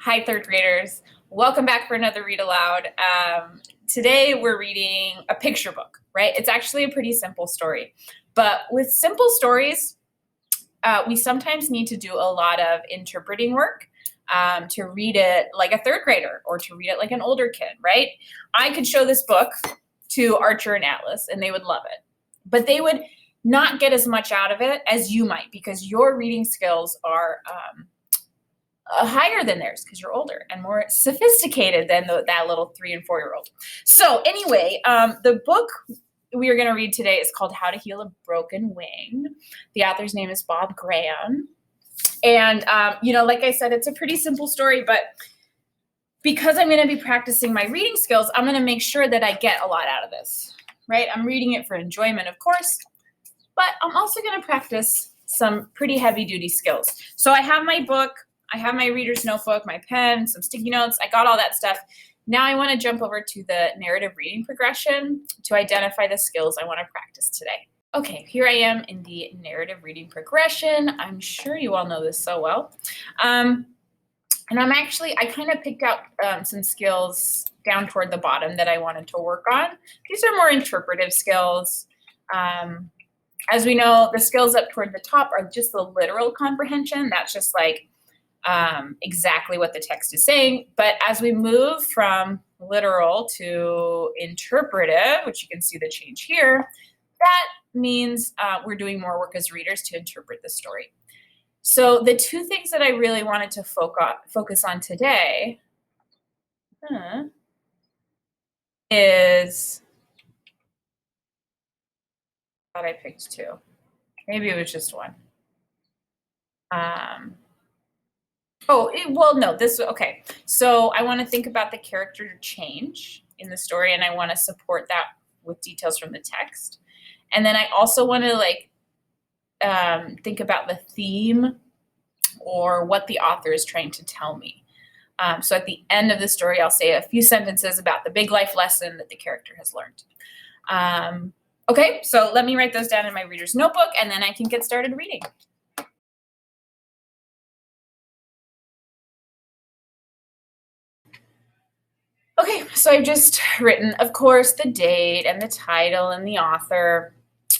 Hi, third graders. Welcome back for another read aloud. Today we're reading a picture book, right? It's actually a pretty simple story. But with simple stories, we sometimes need to do a lot of interpreting work to read it like a third grader or to read it like an older kid, right? I could show this book to Archer and Atlas and they would love it, but they would not get as much out of it as you might because your reading skills are higher than theirs because you're older and more sophisticated than that little 3 and 4-year-old. So anyway, the book we are going to read today is called How to Heal a Broken Wing. The author's name is Bob Graham. And, like I said, it's a pretty simple story, but because I'm going to be practicing my reading skills, I'm going to make sure that I get a lot out of this, right? I'm reading it for enjoyment, of course, but I'm also going to practice some pretty heavy duty skills. So I have my book. I have my reader's notebook, my pen, some sticky notes. I got all that stuff. Now I want to jump over to the narrative reading progression to identify the skills I want to practice today. Okay, here I am in the narrative reading progression. I'm sure you all know this so well. And I kind of picked out some skills down toward the bottom that I wanted to work on. These are more interpretive skills. As we know, the skills up toward the top are just the literal comprehension. That's just like exactly what the text is saying. But as we move from literal to interpretive, which you can see the change here, that means we're doing more work as readers to interpret the story. So the two things that I really wanted to focus on today is, I thought I picked two. Maybe it was just one. Okay. So I want to think about the character change in the story, and I want to support that with details from the text. And then I also want to think about the theme or what the author is trying to tell me. So at the end of the story, I'll say a few sentences about the big life lesson that the character has learned. Okay, so let me write those down in my reader's notebook, and then I can get started reading. Okay, so I've just written, of course, the date and the title and the author,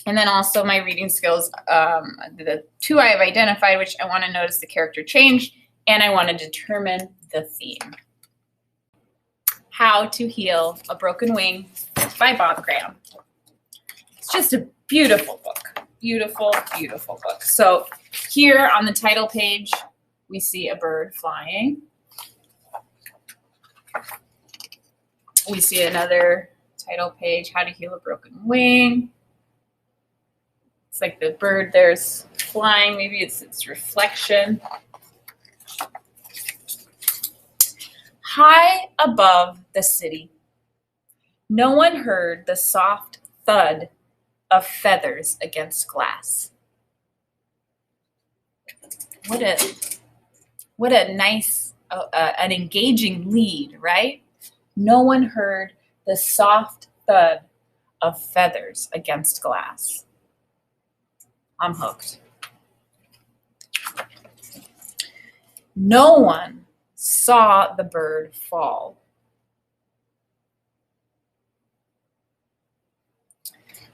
and then also my reading skills, the two I have identified, which I want to notice the character change, and I want to determine the theme. How to Heal a Broken Wing by Bob Graham. It's just a beautiful book. Beautiful, beautiful book. So here on the title page, we see a bird flying. We see another title page, How to Heal a Broken Wing. It's like the bird there's flying, maybe it's its reflection. High above the city, no one heard the soft thud of feathers against glass. What a nice, an engaging lead, right? No one heard the soft thud of feathers against glass. I'm hooked. No one saw the bird fall.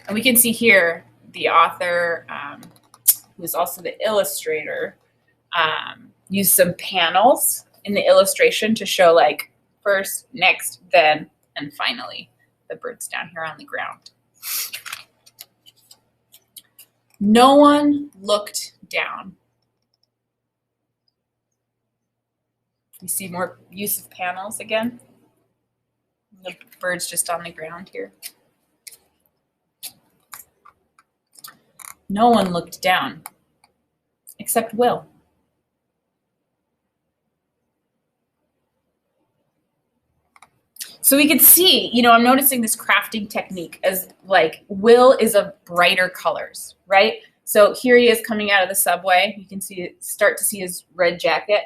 And we can see here the author, who is also the illustrator, used some panels in the illustration to show like first, next, then, and finally, the bird's down here on the ground. No one looked down. You see more use of panels again. The bird's just on the ground here. No one looked down, except Will. So we could see, I'm noticing this crafting technique as like Will is of brighter colors, right? So here he is coming out of the subway. You can start to see his red jacket.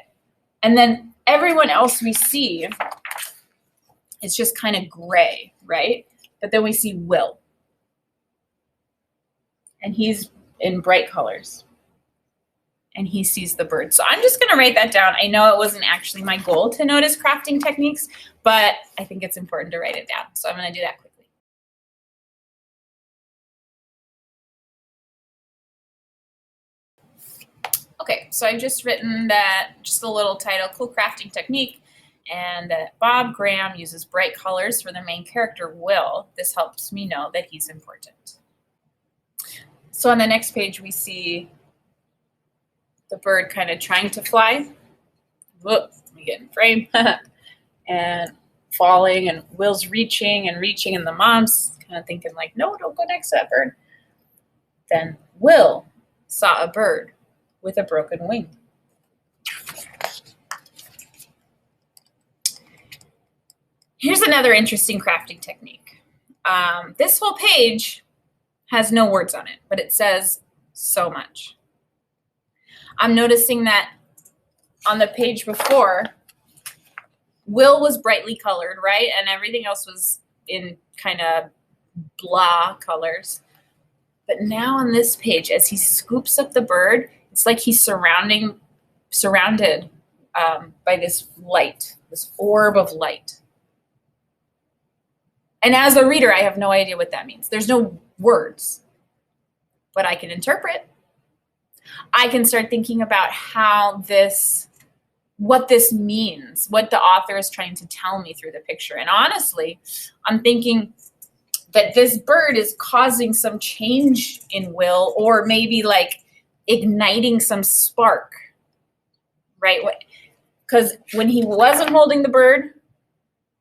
And then everyone else we see is just kind of gray, right? But then we see Will. And he's in bright colors. and he sees the bird. So I'm just going to write that down. I know it wasn't actually my goal to notice crafting techniques, but I think it's important to write it down. So I'm going to do that quickly. Okay, so I've just written that, just a little title, Cool Crafting Technique, and that Bob Graham uses bright colors for the main character, Will. This helps me know that he's important. So on the next page, we see the bird kind of trying to fly. Whoop, let me get in frame. And falling, and Will's reaching and reaching, and the mom's kind of thinking like, no, don't go next to that bird. Then Will saw a bird with a broken wing. Here's another interesting crafting technique. This whole page has no words on it, but it says so much. I'm noticing that on the page before, Will was brightly colored, right? And everything else was in kind of blah colors. But now on this page, as he scoops up the bird, it's like he's surrounded by this light, this orb of light. And as a reader, I have no idea what that means. There's no words, but I can interpret. I can start thinking about what this means, what the author is trying to tell me through the picture. And honestly, I'm thinking that this bird is causing some change in Will, or maybe like igniting some spark, right? Because when he wasn't holding the bird,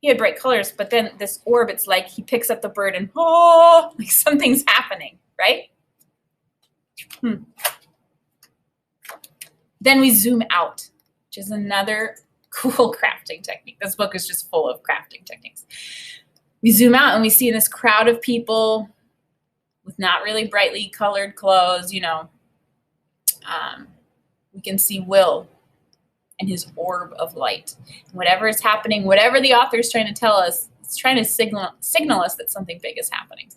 he had bright colors, but then this orb, it's like he picks up the bird and, oh, like something's happening, right? Then we zoom out, which is another cool crafting technique. This book is just full of crafting techniques. We zoom out and we see this crowd of people with not really brightly colored clothes, you know. We can see Will and his orb of light. And whatever is happening, whatever the author is trying to tell us, it's trying to signal us that something big is happening.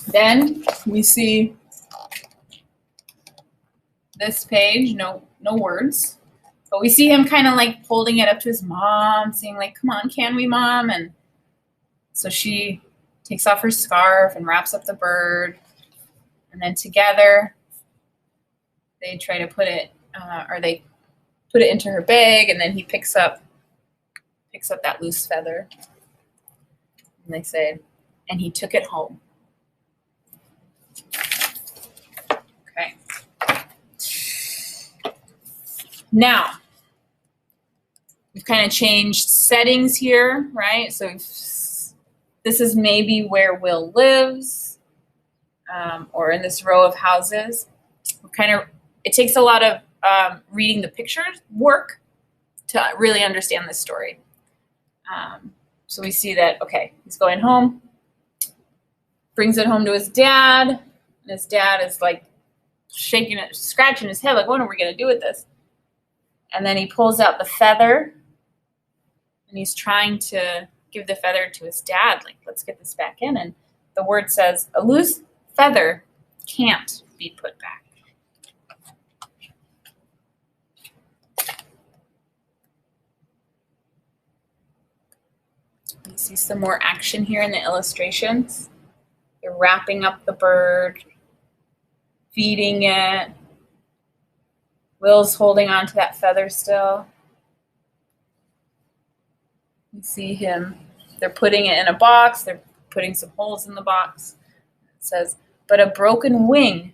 Then we see this page, no words, but we see him kind of like holding it up to his mom, saying like, come on, can we, Mom? And so she takes off her scarf and wraps up the bird. And then together they try to put it, they put it into her bag, and then he picks up that loose feather. And they say, and he took it home. Okay. Now, we've kind of changed settings here, right? So this is maybe where Will lives, or in this row of houses. It takes a lot of reading the pictures work to really understand this story. So we see that, okay, he's going home, brings it home to his dad, and his dad is like shaking it, scratching his head, like, what are we going to do with this? And then he pulls out the feather, and he's trying to give the feather to his dad, like, let's get this back in. And the word says, a loose feather can't be put back. You see some more action here in the illustrations. They're wrapping up the bird, feeding it. Will's holding on to that feather still. You see him, they're putting it in a box, they're putting some holes in the box. It says, but a broken wing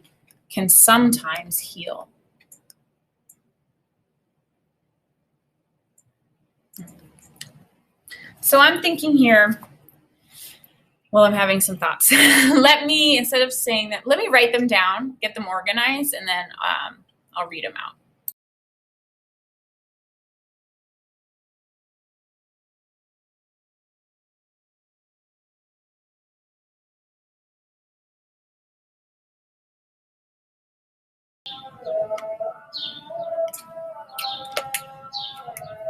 can sometimes heal. So I'm thinking here, well, I'm having some thoughts. Instead of saying that, let me write them down, get them organized, and then I'll read them out.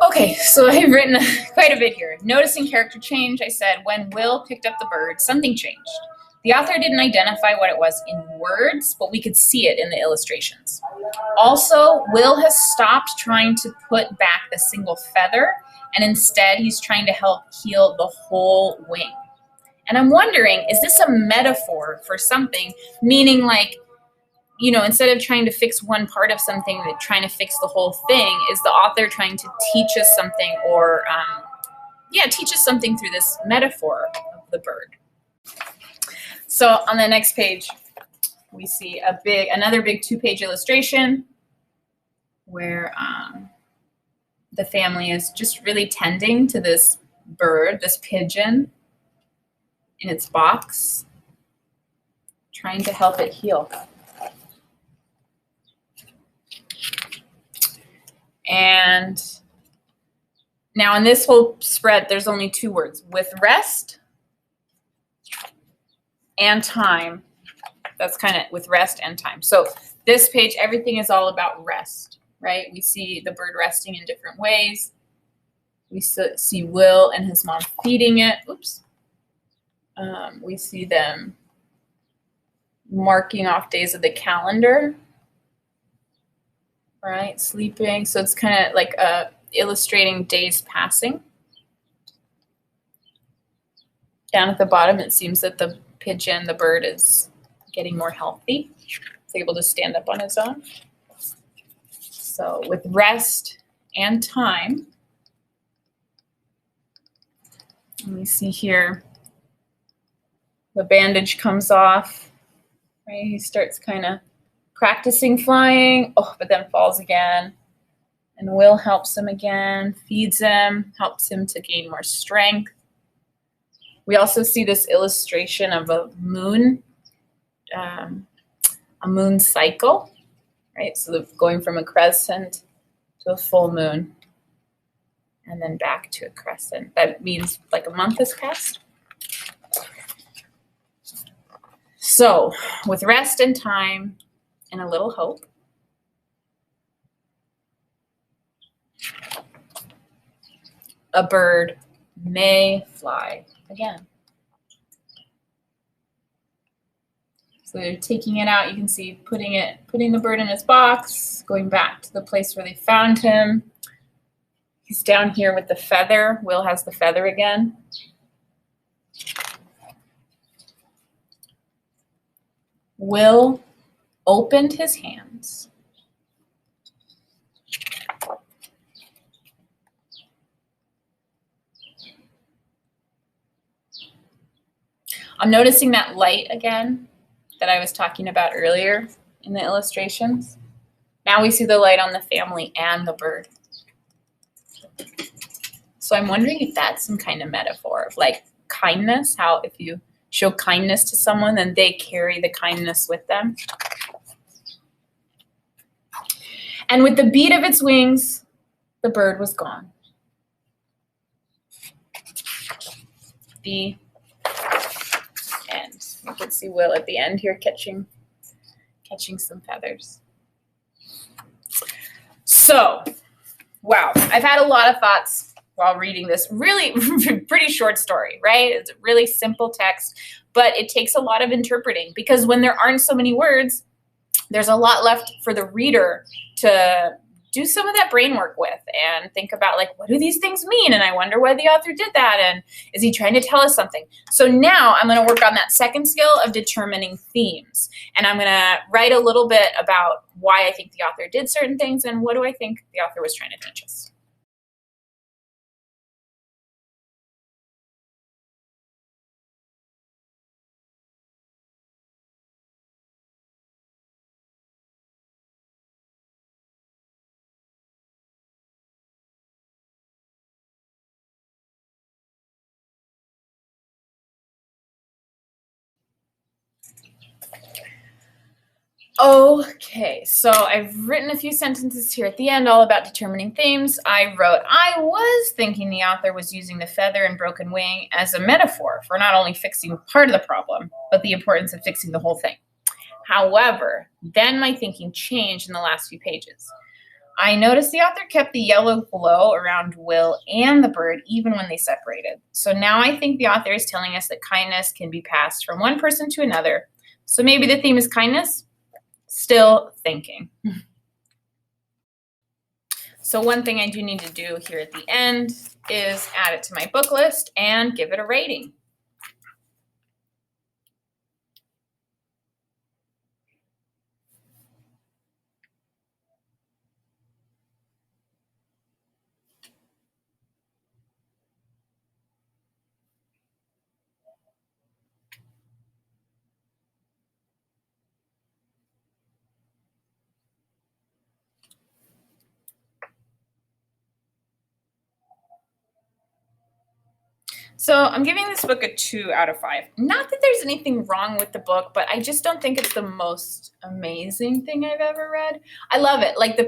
Okay, so I've written quite a bit here. Noticing character change, I said, when Will picked up the bird, something changed. The author didn't identify what it was in words, but we could see it in the illustrations. Also, Will has stopped trying to put back the single feather, and instead he's trying to help heal the whole wing. And I'm wondering, is this a metaphor for something, meaning like, you know, instead of trying to fix one part of something, that trying to fix the whole thing? Is the author trying to teach us something, or teach us something through this metaphor of the bird? So on the next page, we see another big 2-page illustration where the family is just really tending to this bird, this pigeon, in its box, trying to help it heal. And now in this whole spread, there's only 2 words: with rest and time. That's kind of with rest and time. So this page, everything is all about rest, right? We see the bird resting in different ways. We see Will and his mom feeding it. Oops. We see them marking off days of the calendar, right? Sleeping. So it's kind of like illustrating days passing. Down at the bottom, it seems that the pigeon, the bird, is getting more healthy. It's able to stand up on its own. So with rest and time, and we see here the bandage comes off, right? He starts kind of practicing flying, but then falls again. And Will helps him again, feeds him, helps him to gain more strength. We also see this illustration of a moon cycle, right? So going from a crescent to a full moon and then back to a crescent. That means like a month has passed. So with rest and time and a little hope, a bird may fly again. So they're taking it out. You can see putting the bird in his box, going back to the place where they found him. He's down here with the feather. Will has the feather again. Will opened his hands. I'm noticing that light again that I was talking about earlier in the illustrations. Now we see the light on the family and the bird. So I'm wondering if that's some kind of metaphor of like kindness, how if you show kindness to someone, then they carry the kindness with them. And with the beat of its wings, the bird was gone. The end. You can see Will at the end here catching some feathers. So, wow, I've had a lot of thoughts while reading this really pretty short story, right? It's a really simple text, but it takes a lot of interpreting because when there aren't so many words, there's a lot left for the reader to do some of that brain work with and think about, like, what do these things mean? And I wonder why the author did that. And is he trying to tell us something? So now I'm going to work on that second skill of determining themes. And I'm going to write a little bit about why I think the author did certain things and what do I think the author was trying to teach us. Okay, so I've written a few sentences here at the end all about determining themes. I was thinking the author was using the feather and broken wing as a metaphor for not only fixing part of the problem, but the importance of fixing the whole thing. However, then my thinking changed in the last few pages. I noticed the author kept the yellow glow around Will and the bird even when they separated. So now I think the author is telling us that kindness can be passed from one person to another. So maybe the theme is kindness? Still thinking. So one thing I do need to do here at the end is add it to my book list and give it a rating. So I'm giving this book a 2 out of 5. Not that there's anything wrong with the book, but I just don't think it's the most amazing thing I've ever read. I love it. Like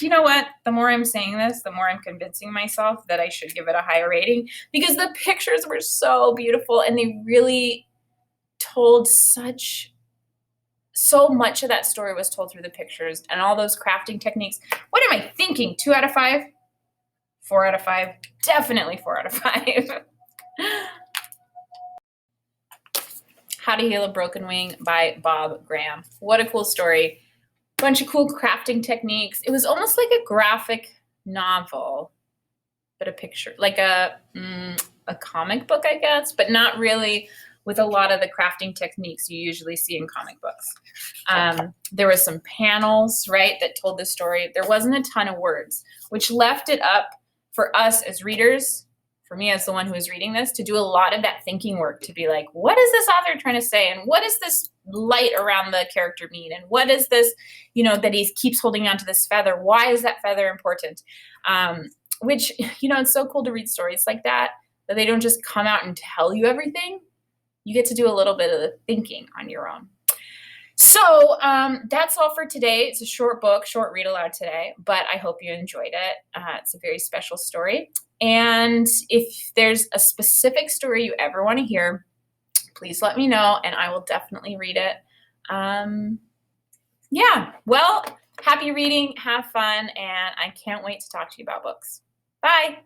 you know what? The more I'm saying this, the more I'm convincing myself that I should give it a higher rating because the pictures were so beautiful and they really told so much of that story was told through the pictures and all those crafting techniques. What am I thinking? 2 out of 5? 4 out of 5? Definitely 4 out of 5. How to Heal a Broken Wing by Bob Graham. What a cool story. Bunch of cool crafting techniques. It was almost like a graphic novel, but a picture, like a comic book, I guess, but not really with a lot of the crafting techniques you usually see in comic books. There were some panels, right, that told the story. There wasn't a ton of words, which left it up for us as readers, for me as the one who is reading this, to do a lot of that thinking work, to be like, what is this author trying to say? And what does this light around the character mean? And what is this, that he keeps holding on to this feather? Why is that feather important? Which, it's so cool to read stories like that they don't just come out and tell you everything. You get to do a little bit of the thinking on your own. So that's all for today. It's a short book, short read aloud today, but I hope you enjoyed it. It's a very special story. And if there's a specific story you ever want to hear, please let me know and I will definitely read it. Yeah, well, happy reading, have fun, and I can't wait to talk to you about books. Bye.